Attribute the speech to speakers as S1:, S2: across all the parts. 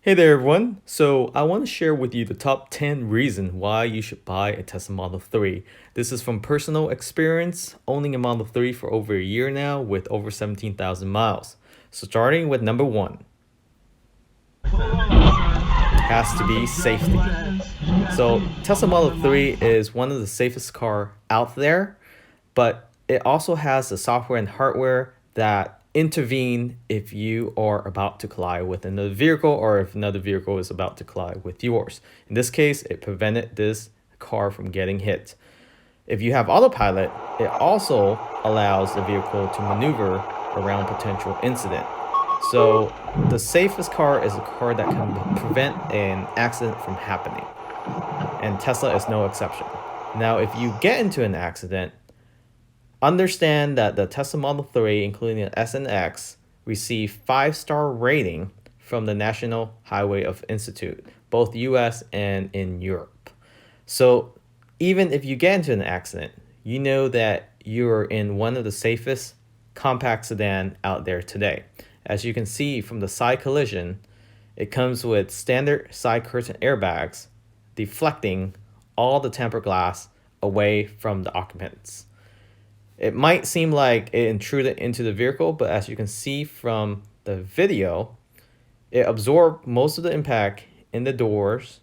S1: Hey there everyone, so I want to share with you the top 10 reasons why you should buy a Tesla Model 3. This is from personal experience, owning a Model 3 for over a year now with over 17,000 miles. So starting with number 1, has to be safety. So Tesla Model 3 is one of the safest car out there, but it also has the software and hardware that intervene if you are about to collide with another vehicle or if another vehicle is about to collide with yours. In this case, it prevented this car from getting hit. If you have autopilot, it also allows the vehicle to maneuver around potential incident. So the safest car is a car that can prevent an accident from happening. And Tesla is no exception. Now, if you get into an accident, understand that the Tesla Model 3, including the S and X, receive 5-star rating from the National Highway Institute, both US and in Europe. So even if you get into an accident, you know that you're in one of the safest compact sedan out there today. As you can see from the side collision, it comes with standard side curtain airbags, deflecting all the tempered glass away from the occupants. It might seem like it intruded into the vehicle, but as you can see from the video, it absorbed most of the impact in the doors.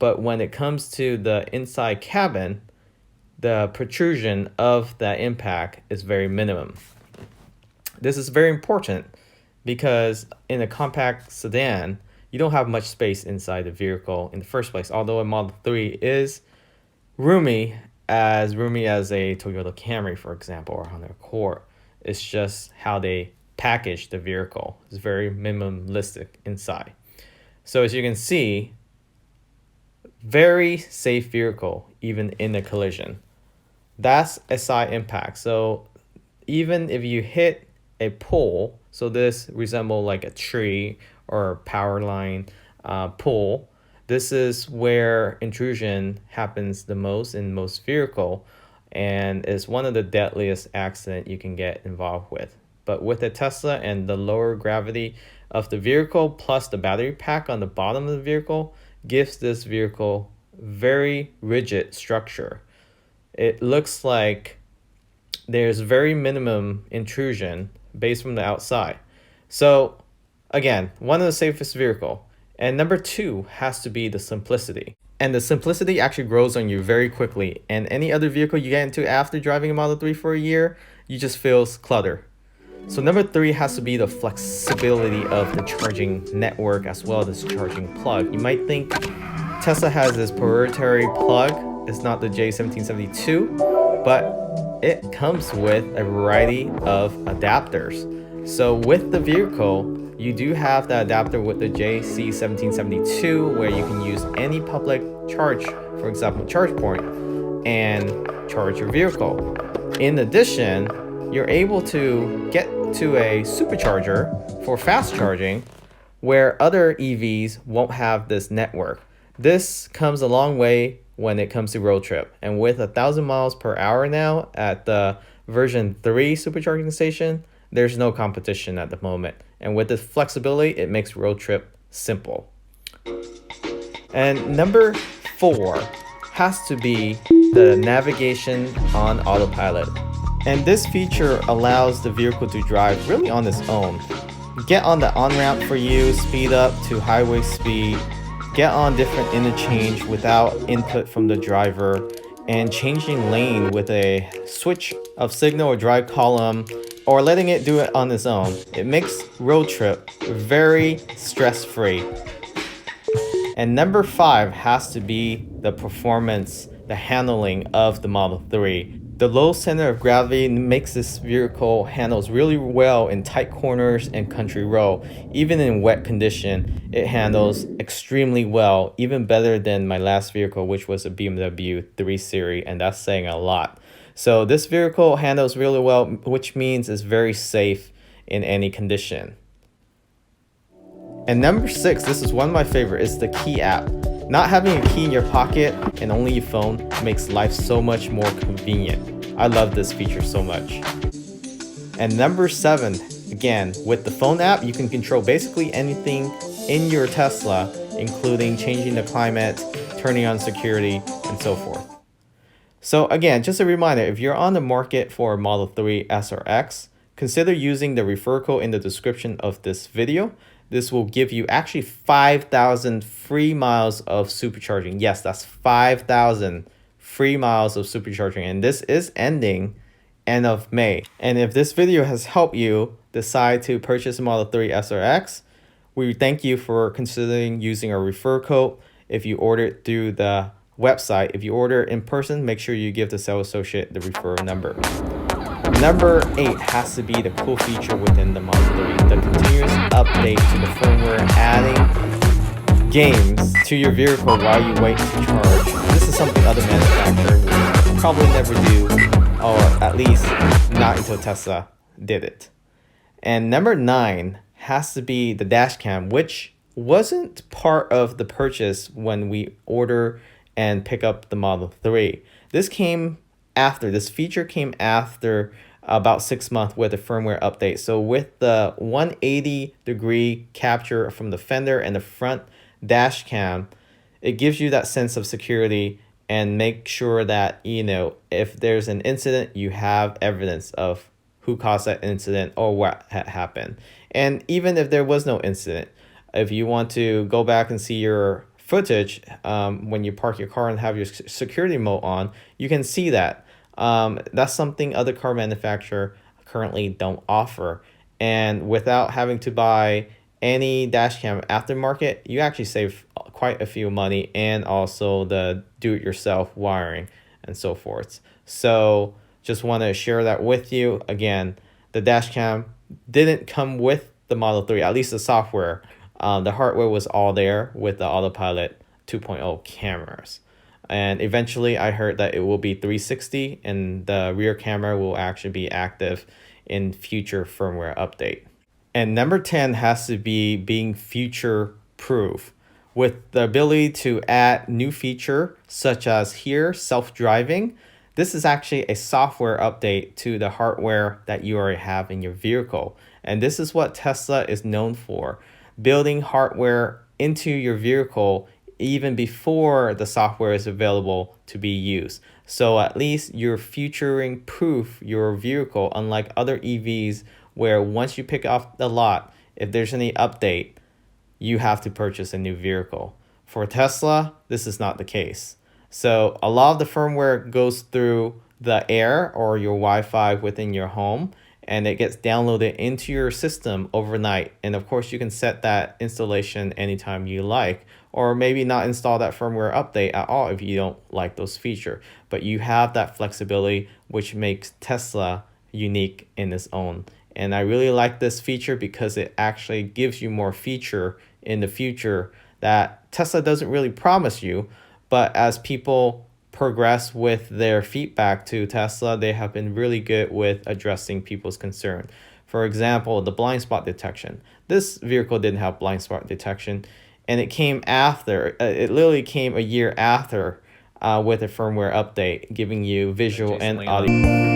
S1: But when it comes to the inside cabin, the protrusion of that impact is very minimum. This is very important because in a compact sedan, you don't have much space inside the vehicle in the first place. Although a Model 3 is roomy as a Toyota Camry, for example, or Honda Accord. It's just how they package the vehicle. It's very minimalistic inside. So as you can see, very safe vehicle, even in a collision. That's a side impact. So even if you hit a pole, so this resembles like a tree or a power line pole, this is where intrusion happens the most in most vehicle and is one of the deadliest accidents you can get involved with. But with the Tesla and the lower gravity of the vehicle plus the battery pack on the bottom of the vehicle gives this vehicle very rigid structure. It looks like there's very minimum intrusion based from the outside. So again, one of the safest vehicle. And number 2 has to be the simplicity. And the simplicity actually grows on you very quickly. And any other vehicle you get into after driving a Model 3 for a year, you just feel clutter. So number 3 has to be the flexibility of the charging network as well as charging plug. You might think Tesla has this proprietary plug. It's not the J1772, but it comes with a variety of adapters. So with the vehicle, you do have the adapter with the JC1772 where you can use any public charge, for example, charge point, and charge your vehicle. In addition, you're able to get to a supercharger for fast charging where other EVs won't have this network. This comes a long way when it comes to road trip. And with 1,000 miles per hour now at the version 3 supercharging station, there's no competition at the moment. And with this flexibility, it makes road trip simple. And number 4 has to be the navigation on autopilot. And this feature allows the vehicle to drive really on its own. Get on the on-ramp for you, speed up to highway speed, get on different interchange without input from the driver, and changing lane with a switch of signal or drive column, or letting it do it on its own. It makes road trip very stress-free. And number 5 has to be the performance, the handling of the Model 3. The low center of gravity makes this vehicle handles really well in tight corners and country road. Even in wet condition, it handles extremely well, even better than my last vehicle, which was a BMW 3 Series, and that's saying a lot. So this vehicle handles really well, which means it's very safe in any condition. And number 6, this is one of my favorites, is the key app. Not having a key in your pocket and only your phone makes life so much more convenient. I love this feature so much. And number 7, again, with the phone app, you can control basically anything in your Tesla, including changing the climate, turning on security, and so forth. So again, just a reminder, if you're on the market for Model 3 S or X, consider using the referral code in the description of this video. This will give you actually 5,000 free miles of supercharging. Yes, that's 5,000 free miles of supercharging, and this is ending end of May. And if this video has helped you decide to purchase a Model 3 S or X, we thank you for considering using our referral code. If you ordered through the website, if you order in person, make sure you give the sales associate the referral number. Number 8 has to be the cool feature within the Model 3, the continuous update to the firmware, adding games to your vehicle while you wait to charge. This is something other manufacturers will probably never do, or at least not until Tesla did it. And number 9 has to be the dash cam, which wasn't part of the purchase when we order and pick up the Model 3. This feature came after about 6 months with a firmware update. So with the 180-degree capture from the fender and the front dash cam, it gives you that sense of security and make sure that, if there's an incident, you have evidence of who caused that incident or what had happened. And even if there was no incident, if you want to go back and see your footage when you park your car and have your security mode on, you can see that. That's something other car manufacturers currently don't offer. And without having to buy any dash cam aftermarket, you actually save quite a few money, and also the do-it-yourself wiring and so forth. So just want to share that with you. Again, the dash cam didn't come with the Model 3, at least the software. The hardware was all there with the AUTOPILOT 2.0 cameras. And eventually I heard that it will be 360 and the rear camera will actually be active in future firmware update. And number 10 has to be being future proof, with the ability to add new feature such as here, self-driving. This is actually a software update to the hardware that you already have in your vehicle. And this is what Tesla is known for, building hardware into your vehicle even before the software is available to be used. So at least you're futuring proof your vehicle, unlike other EVs where once you pick off the lot, if there's any update, you have to purchase a new vehicle. For Tesla, this is not the case. So a lot of the firmware goes through the air or your Wi-Fi within your home, and it gets downloaded into your system overnight. And of course, you can set that installation anytime you like, or maybe not install that firmware update at all if you don't like those features. But you have that flexibility, which makes Tesla unique in its own. And I really like this feature because it actually gives you more feature in the future that Tesla doesn't really promise you. But as people progress with their feedback to Tesla, they have been really good with addressing people's concern. For example, the blind spot detection. This vehicle didn't have blind spot detection, and it came after, it literally came a year after with a firmware update, giving you visual and audio.